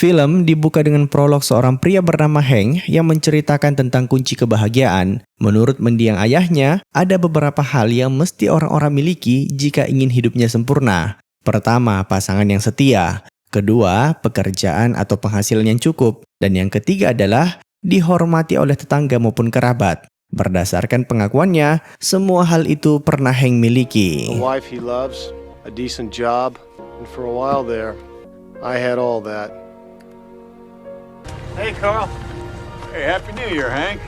Film dibuka dengan prolog seorang pria bernama Hank yang menceritakan tentang kunci kebahagiaan. Menurut mendiang ayahnya, ada beberapa hal yang mesti orang-orang miliki jika ingin hidupnya sempurna. Pertama, pasangan yang setia. Kedua, pekerjaan atau penghasilan yang cukup. Dan yang ketiga adalah dihormati oleh tetangga maupun kerabat. Berdasarkan pengakuannya, semua hal itu pernah Hank miliki. A wife he loves, a decent job, and for a while there, I had all that. Hey, Carl. Hey, Happy New Year, Hank.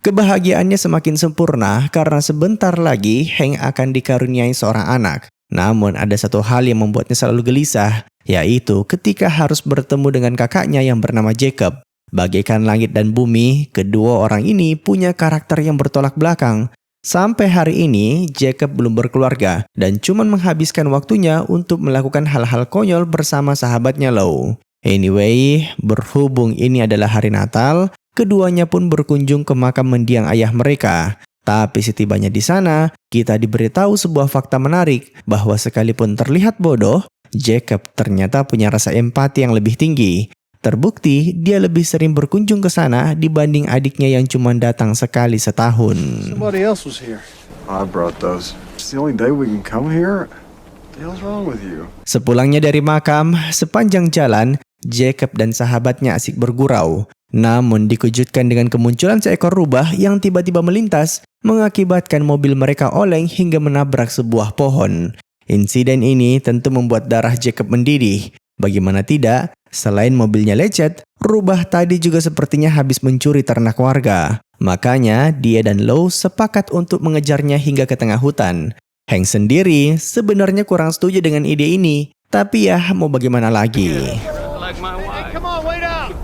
Kebahagiaannya semakin sempurna karena sebentar lagi Hank akan dikaruniai seorang anak. Namun ada satu hal yang membuatnya selalu gelisah, yaitu ketika harus bertemu dengan kakaknya yang bernama Jacob. Bagaikan langit dan bumi, kedua orang ini punya karakter yang bertolak belakang. Sampai hari ini, Jacob belum berkeluarga dan cuma menghabiskan waktunya untuk melakukan hal-hal konyol bersama sahabatnya Lou. Anyway, berhubung ini adalah hari Natal, keduanya pun berkunjung ke makam mendiang ayah mereka. Tapi setibanya di sana, kita diberitahu sebuah fakta menarik bahwa sekalipun terlihat bodoh, Jacob ternyata punya rasa empati yang lebih tinggi. Terbukti, dia lebih sering berkunjung ke sana dibanding adiknya yang cuma datang sekali setahun. Somebody else was here. I brought those. It's the only day we can come here. What the hell's wrong with you? Sepulangnya dari makam, sepanjang jalan, Jacob dan sahabatnya asik bergurau. Namun dikejutkan dengan kemunculan seekor rubah yang tiba-tiba melintas, mengakibatkan mobil mereka oleng hingga menabrak sebuah pohon. Insiden ini tentu membuat darah Jacob mendidih. Bagaimana tidak, selain mobilnya lecet, rubah tadi juga sepertinya habis mencuri ternak warga. Makanya dia dan Lou sepakat untuk mengejarnya hingga ke tengah hutan. Hank sendiri sebenarnya kurang setuju dengan ide ini, tapi ya mau bagaimana lagi. Hey, come on, wait up.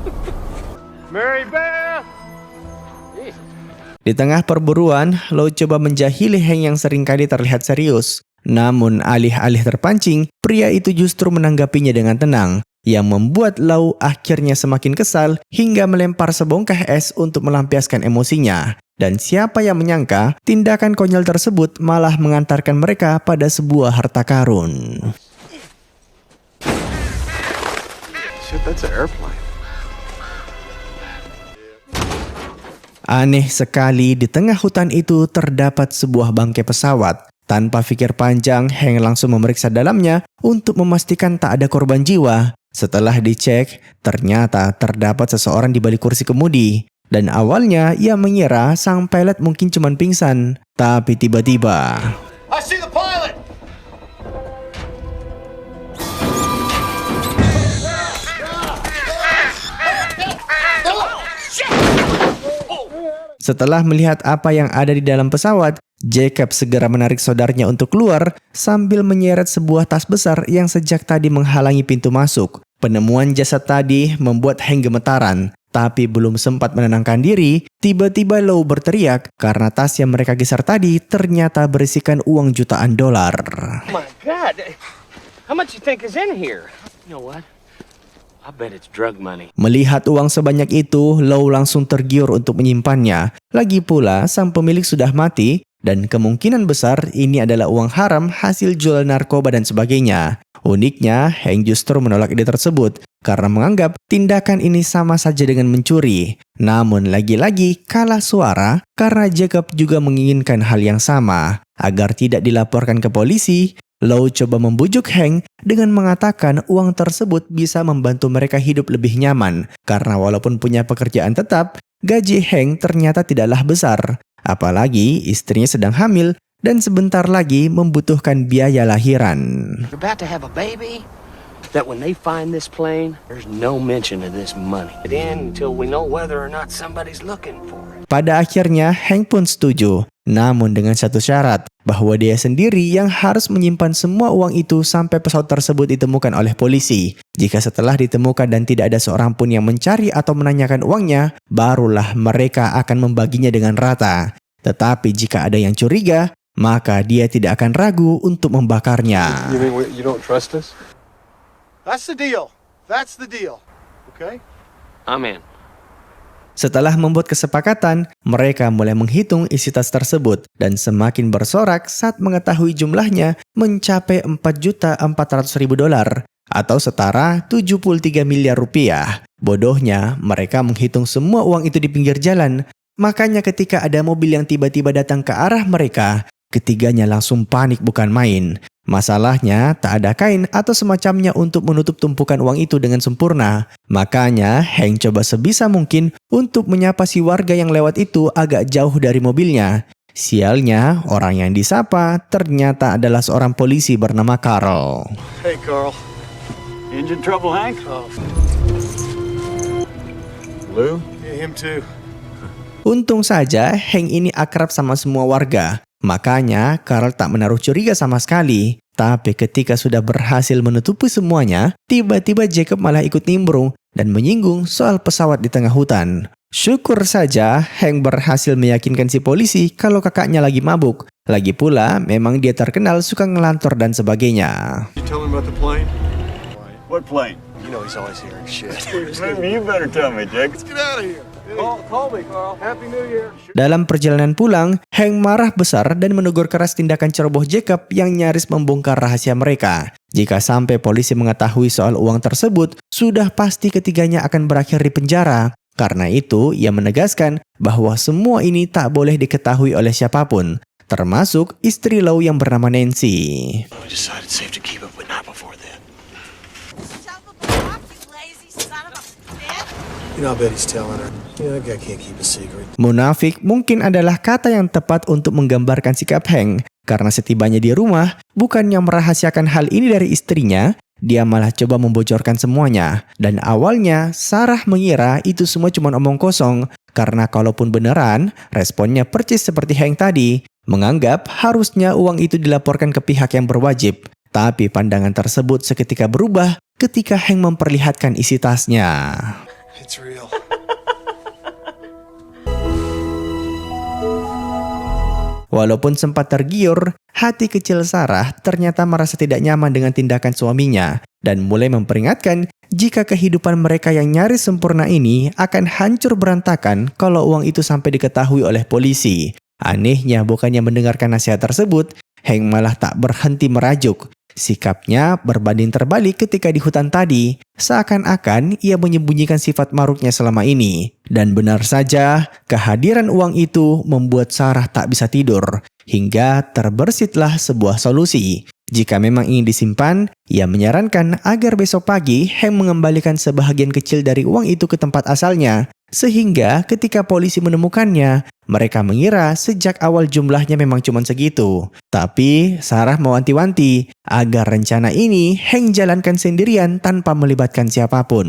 Mary Beth. Di tengah perburuan, Lou coba menjahili Hank yang seringkali terlihat serius. Namun alih-alih terpancing, pria itu justru menanggapinya dengan tenang, yang membuat Lou akhirnya semakin kesal hingga melempar sebongkah es untuk melampiaskan emosinya. Dan siapa yang menyangka, tindakan konyol tersebut malah mengantarkan mereka pada sebuah harta karun. Shit, that's an airplane. Aneh sekali, di tengah hutan itu terdapat sebuah bangkai pesawat. Tanpa pikir panjang, Hank langsung memeriksa dalamnya untuk memastikan tak ada korban jiwa. Setelah dicek, ternyata terdapat seseorang di balik kursi kemudi. Dan awalnya ia mengira sang pilot mungkin cuma pingsan. Tapi tiba-tiba... I see the pilot. Setelah melihat apa yang ada di dalam pesawat, Jacob segera menarik saudaranya untuk keluar sambil menyeret sebuah tas besar yang sejak tadi menghalangi pintu masuk. Penemuan jasad tadi membuat Hank gemetaran, tapi belum sempat menenangkan diri, tiba-tiba Lou berteriak karena tas yang mereka geser tadi ternyata berisikan uang jutaan dolar. My God, how much you think is in here? You know what? I bet it's drug money. Melihat uang sebanyak itu, Lou langsung tergiur untuk menyimpannya. Lagi pula, sang pemilik sudah mati, dan kemungkinan besar ini adalah uang haram hasil jual narkoba dan sebagainya. Uniknya, Hank justru menolak ide tersebut, karena menganggap tindakan ini sama saja dengan mencuri. Namun lagi-lagi kalah suara, karena Jacob juga menginginkan hal yang sama. Agar tidak dilaporkan ke polisi, Lou coba membujuk Hank dengan mengatakan uang tersebut bisa membantu mereka hidup lebih nyaman. Karena walaupun punya pekerjaan tetap, gaji Hank ternyata tidaklah besar. Apalagi istrinya sedang hamil dan sebentar lagi membutuhkan biaya lahiran. You're about to have a baby. That when they find this plane, there's no mention of this money. It in until we know whether or not somebody's looking for it. Pada akhirnya Hank pun setuju. Namun dengan satu syarat, bahwa dia sendiri yang harus menyimpan semua uang itu sampai pesawat tersebut ditemukan oleh polisi. Jika setelah ditemukan dan tidak ada seorang pun yang mencari atau menanyakan uangnya, barulah mereka akan membaginya dengan rata. Tetapi jika ada yang curiga, maka dia tidak akan ragu untuk membakarnya. You mean you don't trust us? That's the deal. That's the deal. Okay? I'm in. Setelah membuat kesepakatan, mereka mulai menghitung isi tas tersebut dan semakin bersorak saat mengetahui jumlahnya mencapai $4.400.000 atau setara 73 miliar rupiah. Bodohnya, mereka menghitung semua uang itu di pinggir jalan. Makanya ketika ada mobil yang tiba-tiba datang ke arah mereka, ketiganya langsung panik bukan main. Masalahnya, tak ada kain atau semacamnya untuk menutup tumpukan uang itu dengan sempurna. Makanya, Hank coba sebisa mungkin untuk menyapa si warga yang lewat itu agak jauh dari mobilnya. Sialnya, orang yang disapa ternyata adalah seorang polisi bernama Carl. Hey, Carl. Engine trouble, Hank? Lou? Yeah, him too. Untung saja, Hank ini akrab sama semua warga. Makanya, Carl tak menaruh curiga sama sekali. Tapi ketika sudah berhasil menutupi semuanya, tiba-tiba Jacob malah ikut nimbrung dan menyinggung soal pesawat di tengah hutan. Syukur saja, Hank berhasil meyakinkan si polisi kalau kakaknya lagi mabuk. Lagi pula, memang dia terkenal suka ngelantur dan sebagainya. You tell him about the plane? What plane? You know he's always hearing shit. You better tell me, Jake. Let's get out of here. Call me, Carl. Happy New Year. Dalam perjalanan pulang, Hank marah besar dan menegur keras tindakan ceroboh Jacob yang nyaris membongkar rahasia mereka. Jika sampai polisi mengetahui soal uang tersebut, sudah pasti ketiganya akan berakhir di penjara. Karena itu, ia menegaskan bahwa semua ini tak boleh diketahui oleh siapapun, termasuk istri Lou yang bernama Nancy. We decided safe to keep it, but not before then. You know, I bet he's telling her. Yeah, that guy can't keep a secret. Munafik mungkin adalah kata yang tepat untuk menggambarkan sikap Hank. Karena setibanya di rumah, bukannya merahasiakan hal ini dari istrinya, dia malah coba membocorkan semuanya. Dan awalnya, Sarah mengira itu semua cuma omong kosong. Karena kalaupun beneran, responnya percis seperti Hank tadi. Menganggap harusnya uang itu dilaporkan ke pihak yang berwajib. Tapi pandangan tersebut seketika berubah ketika Hank memperlihatkan isi tasnya. It's real. Walaupun sempat tergiur, hati kecil Sarah ternyata merasa tidak nyaman dengan tindakan suaminya dan mulai memperingatkan jika kehidupan mereka yang nyaris sempurna ini akan hancur berantakan kalau uang itu sampai diketahui oleh polisi. Anehnya bukannya mendengarkan nasihat tersebut, Hank malah tak berhenti merajuk. Sikapnya berbanding terbalik ketika di hutan tadi, seakan-akan ia menyembunyikan sifat maruknya selama ini. Dan benar saja, kehadiran uang itu membuat Sarah tak bisa tidur, hingga terbersitlah sebuah solusi. Jika memang ingin disimpan, ia menyarankan agar besok pagi Hank mengembalikan sebahagian kecil dari uang itu ke tempat asalnya, sehingga ketika polisi menemukannya, mereka mengira sejak awal jumlahnya memang cuma segitu. Tapi Sarah mewanti-wanti agar rencana ini Hank jalankan sendirian tanpa melibatkan siapapun.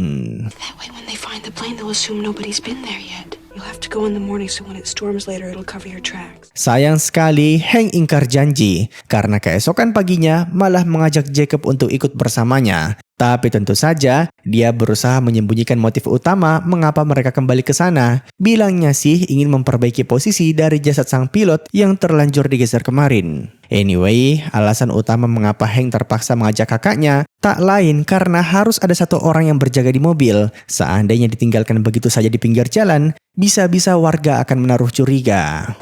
That way when they find the plane, they'll assume nobody's been there yet. You'll have to go in the morning so when it storms later, it'll cover your tracks. Sayang sekali Hank ingkar janji karena keesokan paginya malah mengajak Jacob untuk ikut bersamanya. Tapi tentu saja dia berusaha menyembunyikan motif utama mengapa mereka kembali ke sana. Bilangnya sih ingin memperbaiki posisi dari jasad sang pilot yang terlanjur digeser kemarin. Anyway, alasan utama mengapa Hank terpaksa mengajak kakaknya tak lain karena harus ada satu orang yang berjaga di mobil. Seandainya ditinggalkan begitu saja di pinggir jalan, bisa-bisa warga akan menaruh curiga.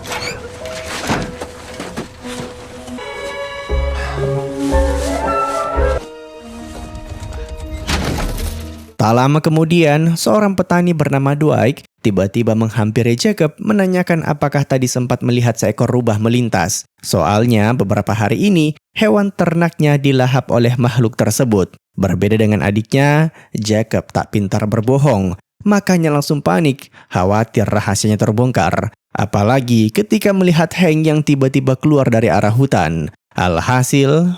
Tak lama kemudian, seorang petani bernama Dwight tiba-tiba menghampiri Jacob menanyakan apakah tadi sempat melihat seekor rubah melintas. Soalnya beberapa hari ini, hewan ternaknya dilahap oleh makhluk tersebut. Berbeda dengan adiknya, Jacob tak pintar berbohong. Makanya langsung panik, khawatir rahasianya terbongkar. Apalagi ketika melihat Hank yang tiba-tiba keluar dari arah hutan. Alhasil,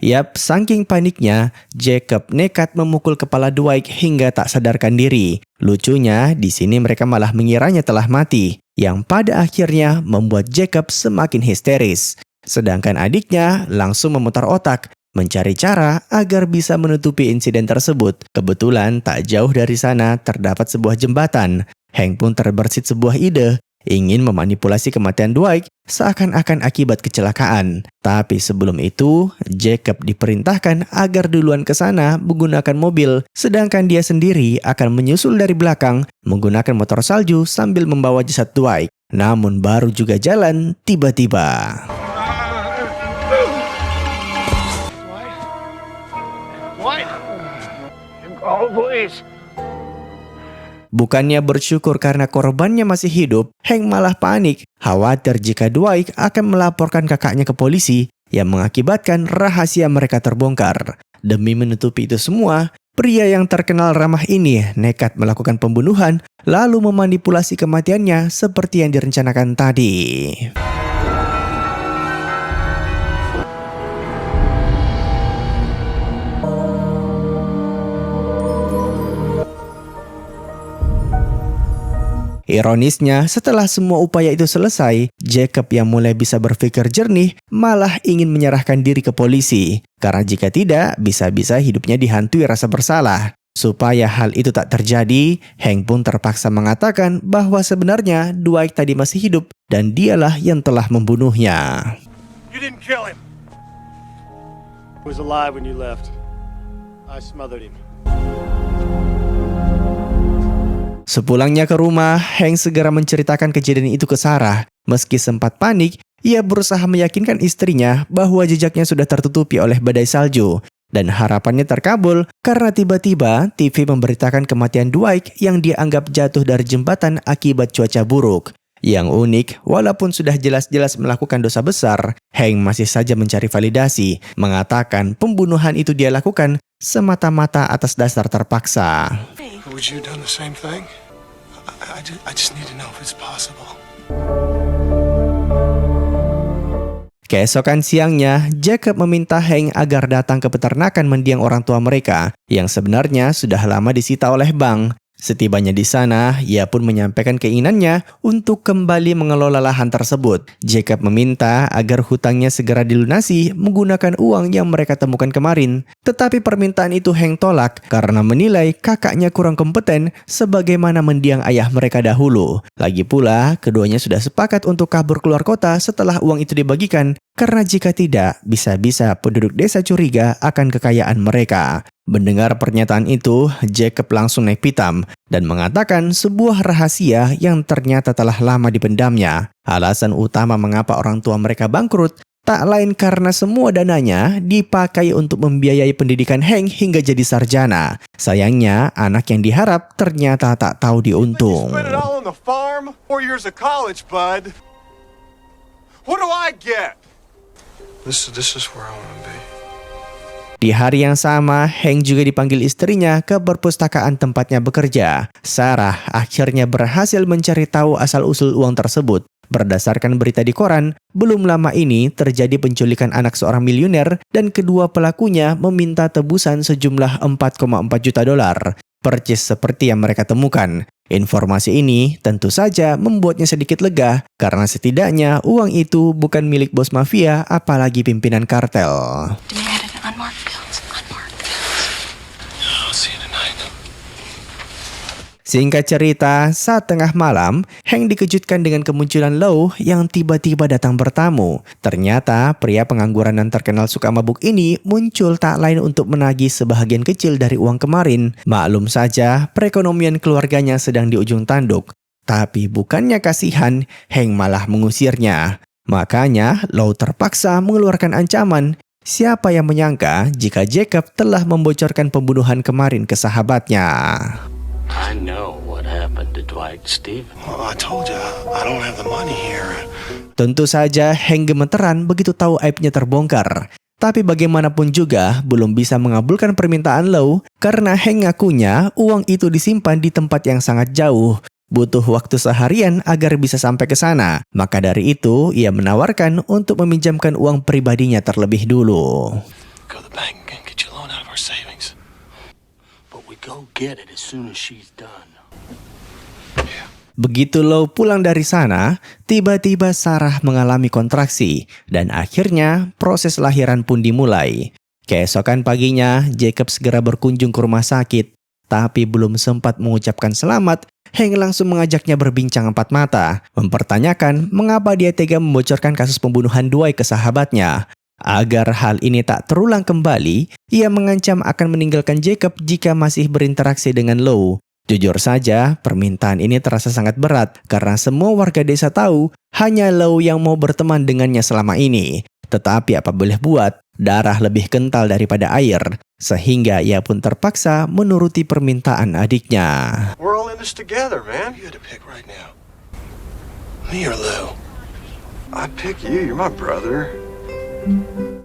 yap, saking paniknya, Jacob nekat memukul kepala Dwight hingga tak sadarkan diri. Lucunya, di sini mereka malah mengiranya telah mati, yang pada akhirnya membuat Jacob semakin histeris. Sedangkan adiknya langsung memutar otak, mencari cara agar bisa menutupi insiden tersebut. Kebetulan tak jauh dari sana terdapat sebuah jembatan. Hank pun terbersit sebuah ide. ingin memanipulasi kematian Dwight seakan-akan akibat kecelakaan. Tapi sebelum itu, Jacob diperintahkan agar duluan ke sana menggunakan mobil, sedangkan dia sendiri akan menyusul dari belakang menggunakan motor salju sambil membawa jasad Dwight. Namun baru juga jalan, tiba-tiba What? Oh, please. bukannya bersyukur karena korbannya masih hidup, Hank malah panik, khawatir jika Dwight akan melaporkan kakaknya ke polisi yang mengakibatkan rahasia mereka terbongkar. Demi menutupi itu semua, pria yang terkenal ramah ini nekat melakukan pembunuhan lalu memanipulasi kematiannya seperti yang direncanakan tadi. Ironisnya, setelah semua upaya itu selesai, Jacob yang mulai bisa berpikir jernih malah ingin menyerahkan diri ke polisi. Karena jika tidak, bisa-bisa hidupnya dihantui rasa bersalah. Supaya hal itu tak terjadi, Hank pun terpaksa mengatakan bahwa sebenarnya Dwight tadi masih hidup dan dialah yang telah membunuhnya. You didn't kill him. He was alive when you left. I smothered him. Sepulangnya ke rumah, Hank segera menceritakan kejadian itu ke Sarah. Meski sempat panik, ia berusaha meyakinkan istrinya bahwa jejaknya sudah tertutupi oleh badai salju. Dan harapannya terkabul karena tiba-tiba TV memberitakan kematian Dwight yang dianggap jatuh dari jembatan akibat cuaca buruk. Yang unik, walaupun sudah jelas-jelas melakukan dosa besar, Hank masih saja mencari validasi, mengatakan pembunuhan itu dia lakukan semata-mata atas dasar terpaksa. Would you have done the same thing? I just need to know if it's possible. Keesokan siangnya, Jacob meminta Hank agar datang ke peternakan mendiang orang tua mereka yang sebenarnya sudah lama disita oleh bank. Setibanya di sana, ia pun menyampaikan keinginannya untuk kembali mengelola lahan tersebut. Jacob meminta agar hutangnya segera dilunasi menggunakan uang yang mereka temukan kemarin. Tetapi permintaan itu Hank tolak karena menilai kakaknya kurang kompeten sebagaimana mendiang ayah mereka dahulu. Lagi pula, keduanya sudah sepakat untuk kabur keluar kota setelah uang itu dibagikan. Karena jika tidak, bisa-bisa penduduk desa curiga akan kekayaan mereka. Mendengar pernyataan itu, Jacob langsung naik pitam dan mengatakan sebuah rahasia yang ternyata telah lama dipendamnya. Alasan utama mengapa orang tua mereka bangkrut tak lain karena semua dananya dipakai untuk membiayai pendidikan Hank hingga jadi sarjana. Sayangnya, anak yang diharap ternyata tak tahu diuntung. Spend it all on the farm? 4 years of college, bud. What do I get? This is where I want to be. Di hari yang sama, Hank juga dipanggil istrinya ke perpustakaan tempatnya bekerja. Sarah akhirnya berhasil mencari tahu asal-usul uang tersebut. Berdasarkan berita di koran, belum lama ini terjadi penculikan anak seorang miliuner dan kedua pelakunya meminta tebusan sejumlah 4,4 juta dolar. Percis seperti yang mereka temukan. Informasi ini tentu saja membuatnya sedikit lega karena setidaknya uang itu bukan milik bos mafia apalagi pimpinan kartel. Singkat cerita, saat tengah malam, Hank dikejutkan dengan kemunculan Lou yang tiba-tiba datang bertamu. Ternyata, pria pengangguran dan terkenal suka mabuk ini muncul tak lain untuk menagih sebahagian kecil dari uang kemarin. Maklum saja, perekonomian keluarganya sedang di ujung tanduk. Tapi bukannya kasihan, Hank malah mengusirnya. Makanya, Lou terpaksa mengeluarkan ancaman. Siapa yang menyangka jika Jacob telah membocorkan pembunuhan kemarin ke sahabatnya? I know what happened to Dwight, Steve. Well, I told you, I don't have the money here. Tentu saja Hank gemeteran begitu tahu aibnya terbongkar. Tapi bagaimanapun juga belum bisa mengabulkan permintaan Lou karena Hank ngakunya uang itu disimpan di tempat yang sangat jauh. Butuh waktu seharian agar bisa sampai ke sana. Maka dari itu ia menawarkan untuk meminjamkan uang pribadinya terlebih dulu. Go to the bank and get your loan out of our savings. But we go get it as soon as she's done. Begitu Lou pulang dari sana, tiba-tiba Sarah mengalami kontraksi dan akhirnya proses lahiran pun dimulai. Keesokan paginya, Jacob segera berkunjung ke rumah sakit. Tapi belum sempat mengucapkan selamat, Hank langsung mengajaknya berbincang empat mata, mempertanyakan mengapa dia tega membocorkan kasus pembunuhan Dwight ke sahabatnya. Agar hal ini tak terulang kembali, ia mengancam akan meninggalkan Jacob jika masih berinteraksi dengan Lou. Jujur saja, permintaan ini terasa sangat berat karena semua warga desa tahu hanya Lou yang mau berteman dengannya selama ini. Tetapi apa boleh buat, darah lebih kental daripada air, sehingga ia pun terpaksa menuruti permintaan adiknya. We're all in this together, man. You had to pick right now. Me or Lou? I'd pick you. You're my brother.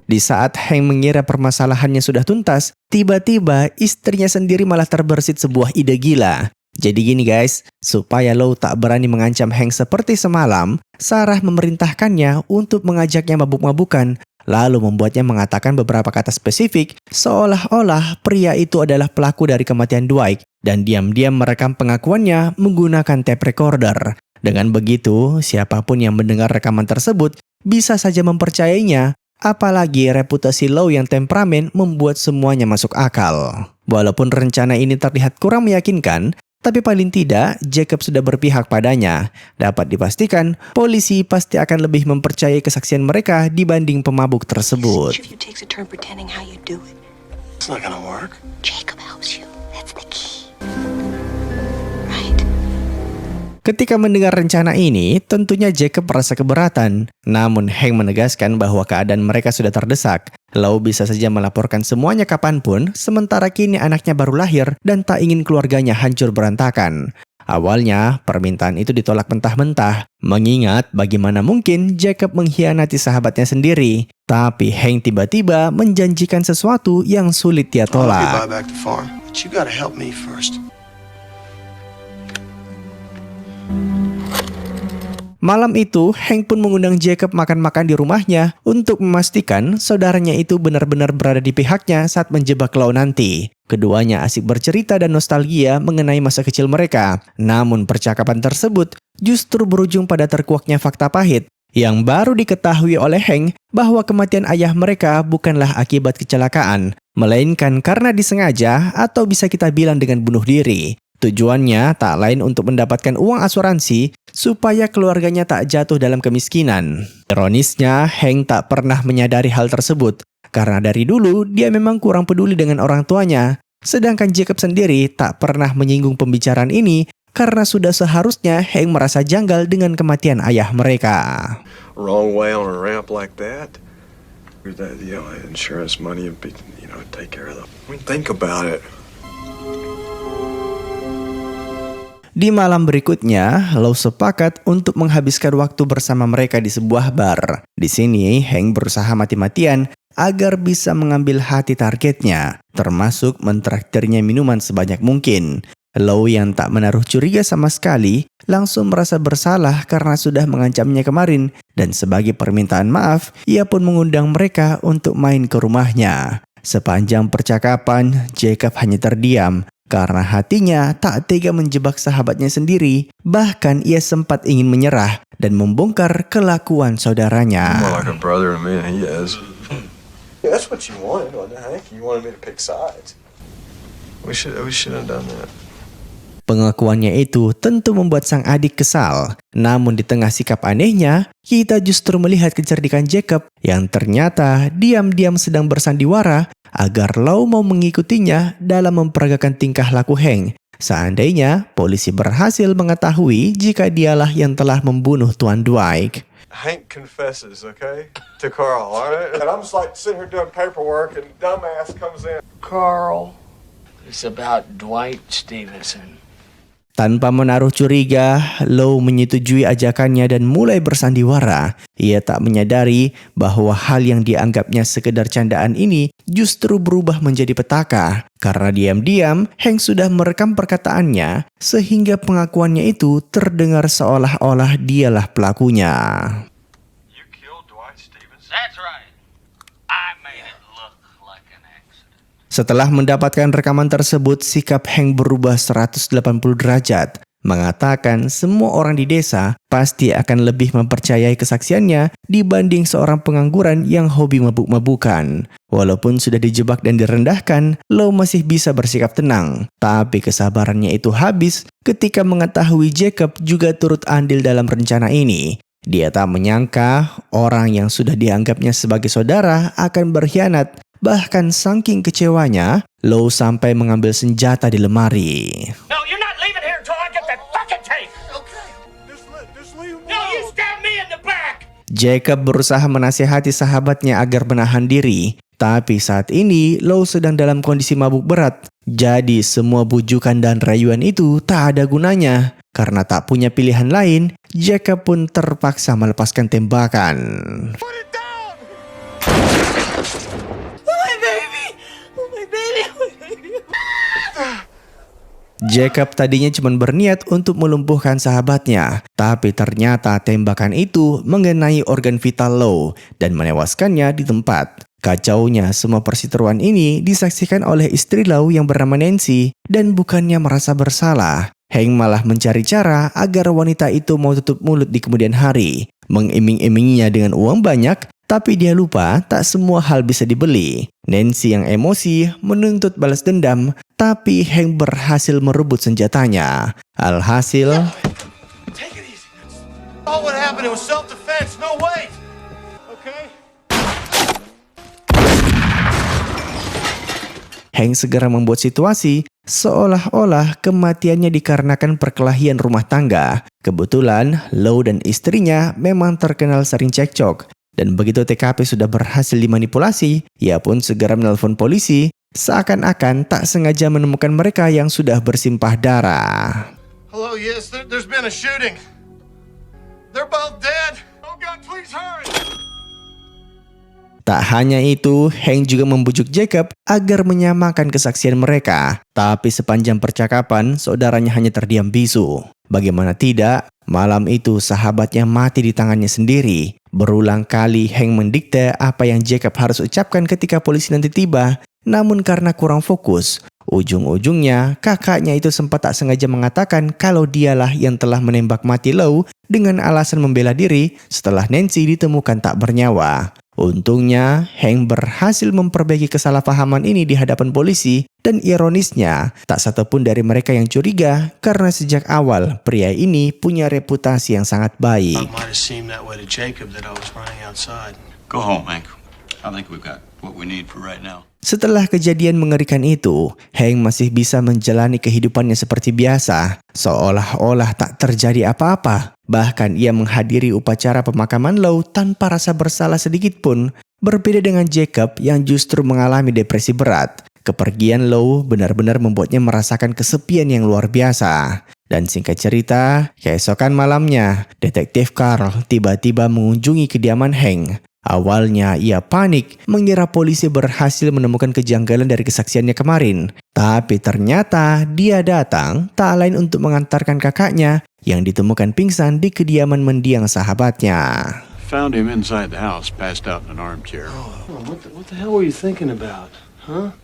Di saat Hank mengira permasalahannya sudah tuntas, tiba-tiba istrinya sendiri malah terbersit sebuah ide gila. Jadi gini guys, supaya Lou tak berani mengancam Hank seperti semalam, Sarah memerintahkannya untuk mengajaknya mabuk-mabukan, lalu membuatnya mengatakan beberapa kata spesifik, seolah-olah pria itu adalah pelaku dari kematian Dwight, dan diam-diam merekam pengakuannya menggunakan tape recorder. Dengan begitu, siapapun yang mendengar rekaman tersebut bisa saja mempercayainya, apalagi reputasi Lou yang temperamen membuat semuanya masuk akal. Walaupun rencana ini terlihat kurang meyakinkan, tapi paling tidak Jacob sudah berpihak padanya. Dapat dipastikan, polisi pasti akan lebih mempercayai kesaksian mereka dibanding pemabuk tersebut. You takes a turn pretending how you do it. It's not gonna work. Jacob helps you. That's the key. Right? Ketika mendengar rencana ini, tentunya Jacob merasa keberatan. Namun Hank menegaskan bahwa keadaan mereka sudah terdesak. Lou bisa saja melaporkan semuanya kapanpun, sementara kini anaknya baru lahir dan tak ingin keluarganya hancur berantakan. Awalnya, permintaan itu ditolak mentah-mentah, mengingat bagaimana mungkin Jacob mengkhianati sahabatnya sendiri. Tapi Hank tiba-tiba menjanjikan sesuatu yang sulit dia I'll help you buy tolak. back the farm, but you gotta help me first. Malam itu, Hank pun mengundang Jacob makan-makan di rumahnya untuk memastikan saudaranya itu benar-benar berada di pihaknya saat menjebak Lou nanti. Keduanya asik bercerita dan nostalgia mengenai masa kecil mereka. Namun percakapan tersebut justru berujung pada terkuaknya fakta pahit yang baru diketahui oleh Hank bahwa kematian ayah mereka bukanlah akibat kecelakaan, melainkan karena disengaja atau bisa kita bilang dengan bunuh diri. Tujuannya tak lain untuk mendapatkan uang asuransi supaya keluarganya tak jatuh dalam kemiskinan. Ironisnya, Hank tak pernah menyadari hal tersebut karena dari dulu dia memang kurang peduli dengan orang tuanya. Sedangkan Jacob sendiri tak pernah menyinggung pembicaraan ini karena sudah seharusnya Hank merasa janggal dengan kematian ayah mereka. Wrong way on a ramp like that. Insurance money and take care of them. I mean, think about it. Di malam berikutnya, Lou sepakat untuk menghabiskan waktu bersama mereka di sebuah bar. Di sini, Hank berusaha mati-matian agar bisa mengambil hati targetnya, termasuk mentraktirnya minuman sebanyak mungkin. Lou yang tak menaruh curiga sama sekali, langsung merasa bersalah karena sudah mengancamnya kemarin, dan sebagai permintaan maaf, ia pun mengundang mereka untuk main ke rumahnya. Sepanjang percakapan, Jacob hanya terdiam, karena hatinya tak tega menjebak sahabatnya sendiri, bahkan ia sempat ingin menyerah dan membongkar kelakuan saudaranya. More like a brother to me than he is. Yeah, that's what you wanted, wasn't it, Hank? You wanted me to pick sides. We should have done that. Pengakuannya itu tentu membuat sang adik kesal. Namun di tengah sikap anehnya, kita justru melihat kecerdikan Jacob yang ternyata diam-diam sedang bersandiwara agar Lou mau mengikutinya dalam memperagakan tingkah laku Hank. Seandainya polisi berhasil mengetahui jika dialah yang telah membunuh Tuan Dwight. Hank confesses, okay, to Carl, all right? And I'm just like sitting here doing paperwork, and dumbass comes in. Carl, it's about Dwight Stevenson. Tanpa menaruh curiga, Lou menyetujui ajakannya dan mulai bersandiwara. Ia tak menyadari bahwa hal yang dianggapnya sekedar candaan ini justru berubah menjadi petaka. Karena diam-diam, Hank sudah merekam perkataannya sehingga pengakuannya itu terdengar seolah-olah dialah pelakunya. You killed Dwight Stevenson? That's right. I made it look like an accident. Setelah mendapatkan rekaman tersebut, sikap Hank berubah 180 derajat. mengatakan semua orang di desa pasti akan lebih mempercayai kesaksiannya dibanding seorang pengangguran yang hobi mabuk-mabukan. Walaupun sudah dijebak dan direndahkan, Low masih bisa bersikap tenang. Tapi kesabarannya itu habis ketika mengetahui Jacob juga turut andil dalam rencana ini. Dia tak menyangka orang yang sudah dianggapnya sebagai saudara akan berkhianat. Bahkan saking kecewanya, Low sampai mengambil senjata di lemari. No, you're not leaving here until I get that fucking tape. Okay. Just leave him No, you alone. stab me in the back. Jacob berusaha menasihati sahabatnya agar menahan diri. Tapi saat ini, Low sedang dalam kondisi mabuk berat. Jadi semua bujukan dan rayuan itu tak ada gunanya. Karena tak punya pilihan lain, Jacob pun terpaksa melepaskan tembakan. Put it down! Jacob tadinya cuma berniat untuk melumpuhkan sahabatnya, tapi ternyata tembakan itu mengenai organ vital Low dan menewaskannya di tempat. Kacaunya semua perseteruan ini disaksikan oleh istri Low yang bernama Nancy dan bukannya merasa bersalah. Hank malah mencari cara agar wanita itu mau tutup mulut di kemudian hari, mengiming-iminginya dengan uang banyak, tapi dia lupa tak semua hal bisa dibeli. Nancy yang emosi menuntut balas dendam, tapi Hank berhasil merebut senjatanya. Alhasil, Take it easy. Oh, what happened? It was self-defense. No, wait. Okay. Hank segera membuat situasi seolah-olah kematiannya dikarenakan perkelahian rumah tangga. Kebetulan, Low dan istrinya memang terkenal sering cekcok. Dan begitu TKP sudah berhasil dimanipulasi, ia pun segera menelpon polisi, seakan-akan tak sengaja menemukan mereka yang sudah bersimpah darah. Hello, yes, there's been a shooting. They're both dead. Oh, God, please hurry. Tak hanya itu, Hank juga membujuk Jacob agar menyamakan kesaksian mereka. Tapi sepanjang percakapan, saudaranya hanya terdiam bisu. Bagaimana tidak, malam itu sahabatnya mati di tangannya sendiri. Berulang kali Hank mendikte apa yang Jacob harus ucapkan ketika polisi nanti tiba. Namun karena kurang fokus, ujung-ujungnya kakaknya itu sempat tak sengaja mengatakan kalau dialah yang telah menembak mati Low dengan alasan membela diri setelah Nancy ditemukan tak bernyawa. Untungnya, Hank berhasil memperbaiki kesalahpahaman ini di hadapan polisi dan ironisnya, tak satupun dari mereka yang curiga karena sejak awal pria ini punya reputasi yang sangat baik. It might have seemed that way to Jacob that I was running outside. Go home, Hank. I think we've got what we need for right now. Setelah kejadian mengerikan itu, Hank masih bisa menjalani kehidupannya seperti biasa, seolah-olah tak terjadi apa-apa. Bahkan ia menghadiri upacara pemakaman Low tanpa rasa bersalah sedikit pun, berbeda dengan Jacob yang justru mengalami depresi berat. Kepergian Low benar-benar membuatnya merasakan kesepian yang luar biasa. Dan singkat cerita, keesokan malamnya, Detektif Carl tiba-tiba mengunjungi kediaman Hank. Awalnya ia panik mengira polisi berhasil menemukan kejanggalan dari kesaksiannya kemarin. Tapi ternyata dia datang tak lain untuk mengantarkan kakaknya yang ditemukan pingsan di kediaman mendiang sahabatnya. Found him inside the house, passed out in an armchair. Oh, what the hell were you thinking about? Huh?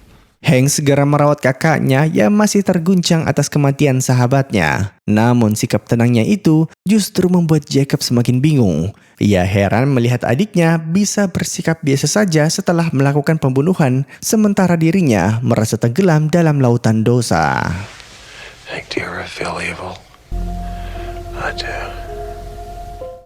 Hank segera merawat kakaknya yang masih terguncang atas kematian sahabatnya. Namun sikap tenangnya itu justru membuat Jacob semakin bingung. Ia heran melihat adiknya bisa bersikap biasa saja setelah melakukan pembunuhan, sementara dirinya merasa tenggelam dalam lautan dosa. Hank, do you ever feel evil? I do.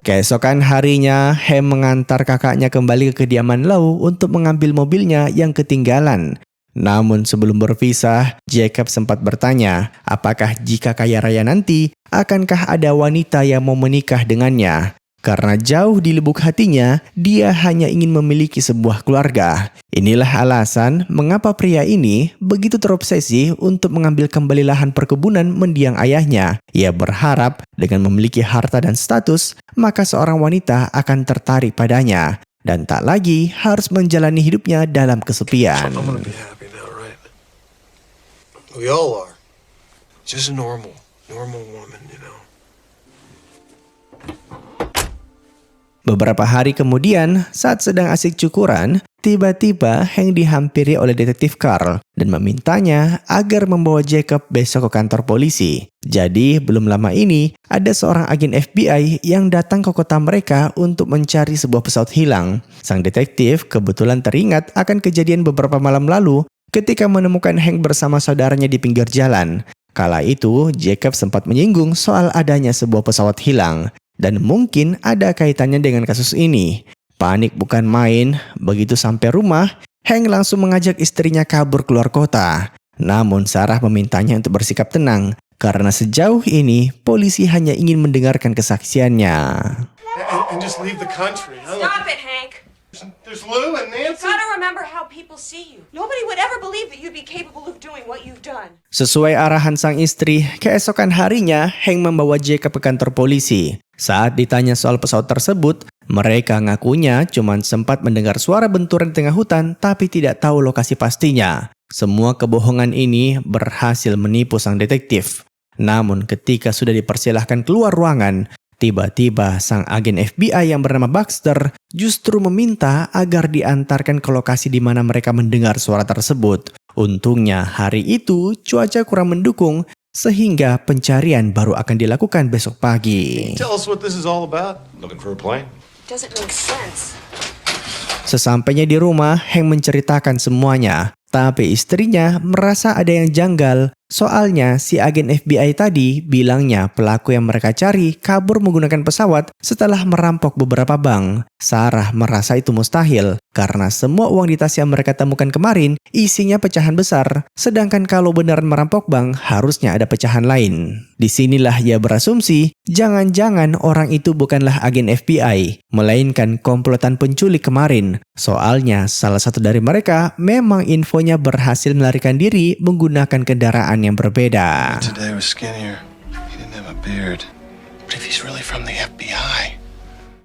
Keesokan harinya, Hank mengantar kakaknya kembali ke kediaman Low untuk mengambil mobilnya yang ketinggalan. Namun sebelum berpisah, Jacob sempat bertanya, apakah jika kaya raya nanti, akankah ada wanita yang mau menikah dengannya? Karena jauh di lubuk hatinya, dia hanya ingin memiliki sebuah keluarga. Inilah alasan mengapa pria ini begitu terobsesi untuk mengambil kembali lahan perkebunan mendiang ayahnya. Ia berharap dengan memiliki harta dan status, maka seorang wanita akan tertarik padanya. Dan tak lagi harus menjalani hidupnya dalam kesepian. I'm gonna be happy now, right? We all are. Just a normal woman, you know. Beberapa hari kemudian, saat sedang asik cukuran, tiba-tiba Hank dihampiri oleh detektif Carl dan memintanya agar membawa Jacob besok ke kantor polisi. Jadi, belum lama ini, ada seorang agen FBI yang datang ke kota mereka untuk mencari sebuah pesawat hilang. Sang detektif kebetulan teringat akan kejadian beberapa malam lalu ketika menemukan Hank bersama saudaranya di pinggir jalan. Kala itu, Jacob sempat menyinggung soal adanya sebuah pesawat hilang. Dan mungkin ada kaitannya dengan kasus ini. Panik bukan main, begitu sampai rumah, Hank langsung mengajak istrinya kabur keluar kota. Namun Sarah memintanya untuk bersikap tenang, karena sejauh ini polisi hanya ingin mendengarkan kesaksiannya. And just leave the country. Stop it, Hank. There's Lou and You've Nancy. got to remember how people see you. Nobody would ever believe that you'd be capable of doing what you've done. Sesuai arahan sang istri, keesokan harinya Hank membawa Jacob ke kantor polisi. Saat ditanya soal pesawat tersebut, mereka ngakunya cuma sempat mendengar suara benturan di tengah hutan tapi tidak tahu lokasi pastinya. Semua kebohongan ini berhasil menipu sang detektif. Namun ketika sudah dipersilahkan keluar ruangan, tiba-tiba sang agen FBI yang bernama Baxter justru meminta agar diantarkan ke lokasi di mana mereka mendengar suara tersebut. Untungnya hari itu cuaca kurang mendukung sehingga pencarian baru akan dilakukan besok pagi. Tell us what this is all about. Looking for a plane? Doesn't make sense. Sesampainya di rumah, Hank menceritakan semuanya. Tapi istrinya merasa ada yang janggal. Soalnya si agen FBI tadi bilangnya pelaku yang mereka cari kabur menggunakan pesawat setelah merampok beberapa bank. Sarah merasa itu mustahil karena semua uang di tas yang mereka temukan kemarin isinya pecahan besar. Sedangkan kalau beneran merampok bank harusnya ada pecahan lain. Disinilah ia berasumsi jangan-jangan orang itu bukanlah agen FBI, melainkan komplotan penculik kemarin. Soalnya salah satu dari mereka memang infonya berhasil melarikan diri menggunakan kendaraan yang berbeda. Today was skinnier. He didn't have a beard. But if he's really from the FBI.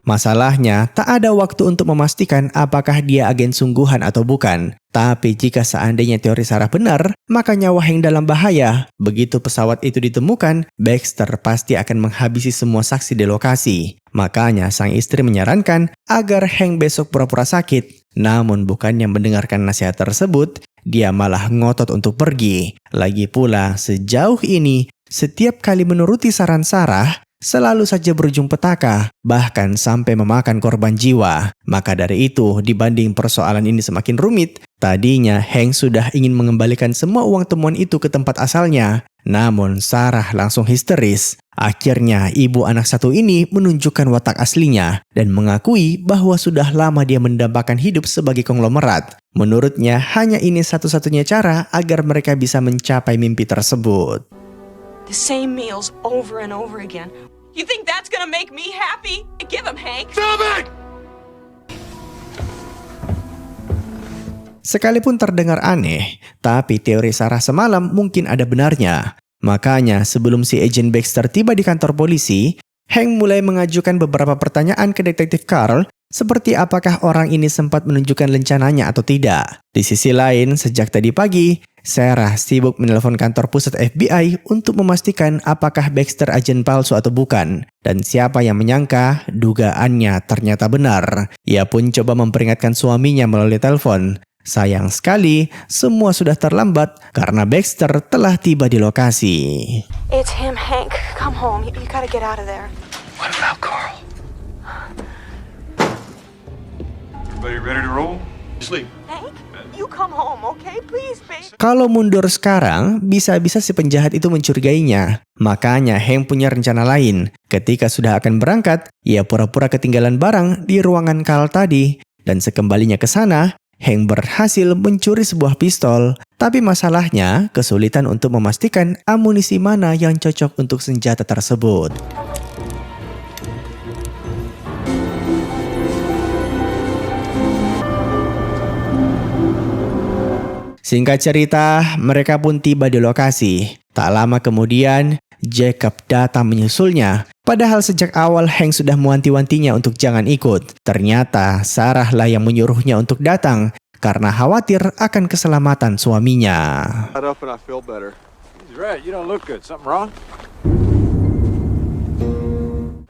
Masalahnya, tak ada waktu untuk memastikan apakah dia agen sungguhan atau bukan. Tapi jika seandainya teori Sarah benar, maka nyawa Hank dalam bahaya. Begitu pesawat itu ditemukan, Baxter pasti akan menghabisi semua saksi di lokasi. Makanya sang istri menyarankan agar Hank besok pura-pura sakit. Namun bukannya mendengarkan nasihat tersebut, dia malah ngotot untuk pergi. Lagi pula, sejauh ini, setiap kali menuruti saran Sarah, selalu saja berujung petaka, bahkan sampai memakan korban jiwa. Maka dari itu, dibanding persoalan ini semakin rumit, tadinya Hank sudah ingin mengembalikan semua uang temuan itu ke tempat asalnya. Namun Sarah langsung histeris. Akhirnya ibu anak satu ini menunjukkan watak aslinya dan mengakui bahwa sudah lama dia mendambakan hidup sebagai konglomerat. Menurutnya hanya ini satu-satunya cara agar mereka bisa mencapai mimpi tersebut. The same meals over and over again. You think that's gonna make me happy? Give him, Hank. Stop it! Sekalipun terdengar aneh, tapi teori Sarah semalam mungkin ada benarnya. Makanya sebelum si Agent Baxter tiba di kantor polisi, Hank mulai mengajukan beberapa pertanyaan ke detektif Carl, seperti apakah orang ini sempat menunjukkan rencananya atau tidak. Di sisi lain, sejak tadi pagi, Sarah sibuk menelpon kantor pusat FBI untuk memastikan apakah Baxter agen palsu atau bukan. Dan siapa yang menyangka dugaannya ternyata benar. Ia pun coba memperingatkan suaminya melalui telepon. Sayang sekali, semua sudah terlambat karena Baxter telah tiba di lokasi. It's him, Hank. Come home. You gotta get out of there. What about Carl? Everybody ready to roll? Sleep. Hank, you come home, okay? Please, babe. Kalau mundur sekarang, bisa-bisa si penjahat itu mencurigainya. Makanya Hank punya rencana lain. Ketika sudah akan berangkat, ia pura-pura ketinggalan barang di ruangan Carl tadi. Dan sekembalinya ke sana, Hank berhasil mencuri sebuah pistol. Tapi masalahnya, kesulitan untuk memastikan amunisi mana yang cocok untuk senjata tersebut. Singkat cerita, mereka pun tiba di lokasi. Tak lama kemudian, Jacob datang menyusulnya. Padahal sejak awal Hank sudah mewanti-wantinya untuk jangan ikut. Ternyata Sarah lah yang menyuruhnya untuk datang karena khawatir akan keselamatan suaminya. Got up and I feel better. He's right. You don't look good. Something wrong?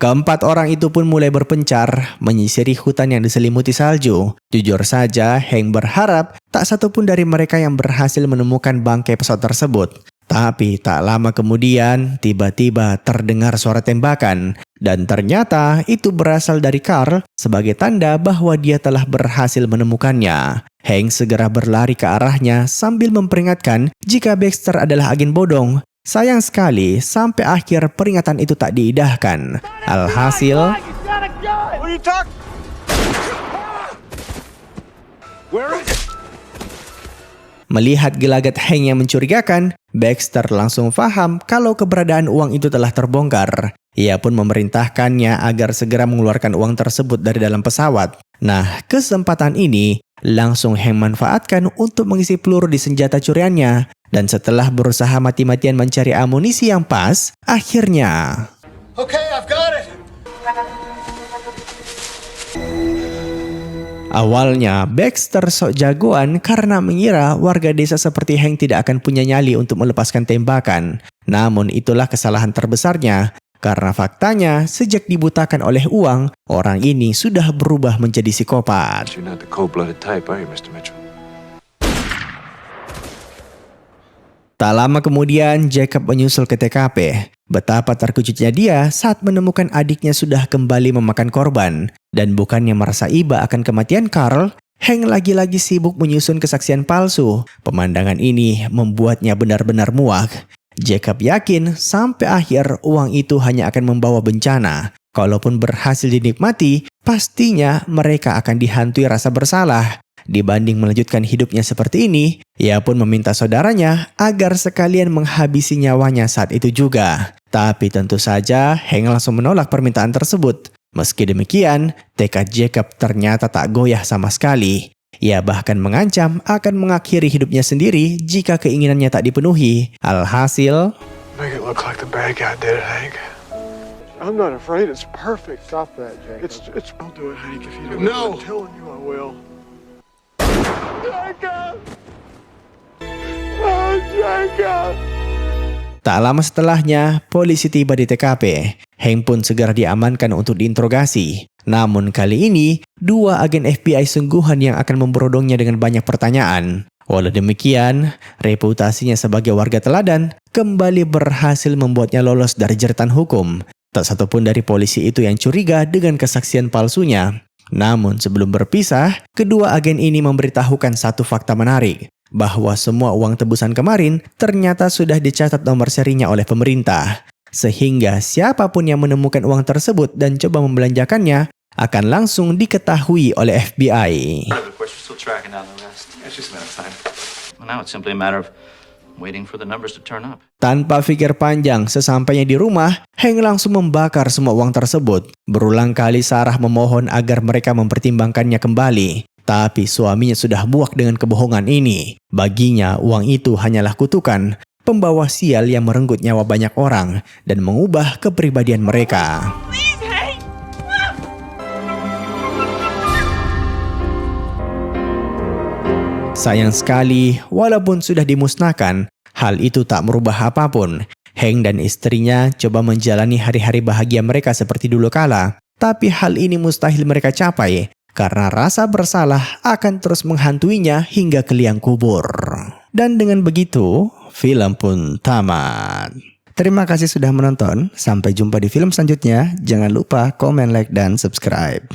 Keempat orang itu pun mulai berpencar, menyisiri hutan yang diselimuti salju. Jujur saja, Hank berharap tak satu pun dari mereka yang berhasil menemukan bangkai pesawat tersebut. Tapi tak lama kemudian, tiba-tiba terdengar suara tembakan. Dan ternyata itu berasal dari Carl sebagai tanda bahwa dia telah berhasil menemukannya. Hank segera berlari ke arahnya sambil memperingatkan jika Baxter adalah agen bodong. Sayang sekali, sampai akhir peringatan itu tak diindahkan. Alhasil, What are you talking? Where is it? melihat gelagat Hank yang mencurigakan, Baxter langsung paham kalau keberadaan uang itu telah terbongkar. Ia pun memerintahkannya agar segera mengeluarkan uang tersebut dari dalam pesawat. Nah, kesempatan ini langsung Hank manfaatkan untuk mengisi peluru di senjata curiannya. Dan setelah berusaha mati-matian mencari amunisi yang pas, akhirnya... Okay, I've got it. Awalnya, Baxter sok jagoan karena mengira warga desa seperti Hank tidak akan punya nyali untuk melepaskan tembakan. Namun itulah kesalahan terbesarnya. Karena faktanya, sejak dibutakan oleh uang, orang ini sudah berubah menjadi psikopat. You're not the cold-blooded type, are you, Mr. Mitchell? Tak lama kemudian, Jacob menyusul ke TKP. Betapa terkejutnya dia saat menemukan adiknya sudah kembali memakan korban. Dan bukannya merasa iba akan kematian Carl, Hank lagi-lagi sibuk menyusun kesaksian palsu. Pemandangan ini membuatnya benar-benar muak. Jacob yakin sampai akhir uang itu hanya akan membawa bencana. Kalaupun berhasil dinikmati, pastinya mereka akan dihantui rasa bersalah. Dibanding melanjutkan hidupnya seperti ini, ia pun meminta saudaranya agar sekalian menghabisi nyawanya saat itu juga. Tapi tentu saja, Hank langsung menolak permintaan tersebut. Meski demikian, tekad Jacob ternyata tak goyah sama sekali. Ia bahkan mengancam akan mengakhiri hidupnya sendiri jika keinginannya tak dipenuhi. Alhasil, Make it look like the bad guy did it, Hank. I'm not afraid. It's perfect. Stop that, Jacob. It's. I'll do it, Hank. If you don't. No. I'm telling you, I will. Jacob. Oh, Jacob. tak lama setelahnya, polisi tiba di TKP. Hank pun segera diamankan untuk diinterogasi. Namun kali ini, 2 agen FBI sungguhan yang akan memberodongnya dengan banyak pertanyaan. Walau demikian, reputasinya sebagai warga teladan kembali berhasil membuatnya lolos dari jeratan hukum. Tak satupun dari polisi itu yang curiga dengan kesaksian palsunya. Namun sebelum berpisah, kedua agen ini memberitahukan satu fakta menarik, bahwa semua uang tebusan kemarin ternyata sudah dicatat nomor serinya oleh pemerintah. Sehingga siapapun yang menemukan uang tersebut dan coba membelanjakannya akan langsung diketahui oleh FBI. Of course, we're still tracking down the rest. It's just a matter of time. Well, now it's simply a matter of waiting for the numbers to turn up. Tanpa pikir panjang, sesampainya di rumah, Hank langsung membakar semua uang tersebut. Berulang kali Sarah memohon agar mereka mempertimbangkannya kembali. Tapi suaminya sudah muak dengan kebohongan ini. Baginya, uang itu hanyalah kutukan, pembawa sial yang merenggut nyawa banyak orang dan mengubah kepribadian mereka. Please, Hank! Sayang sekali, walaupun sudah dimusnahkan, hal itu tak merubah apapun. Hank dan istrinya coba menjalani hari-hari bahagia mereka seperti dulu kala. Tapi hal ini mustahil mereka capai, karena rasa bersalah akan terus menghantuinya hingga ke liang kubur. Dan dengan begitu, film pun tamat. Terima kasih sudah menonton. Sampai jumpa di film selanjutnya. Jangan lupa komen, like, dan subscribe.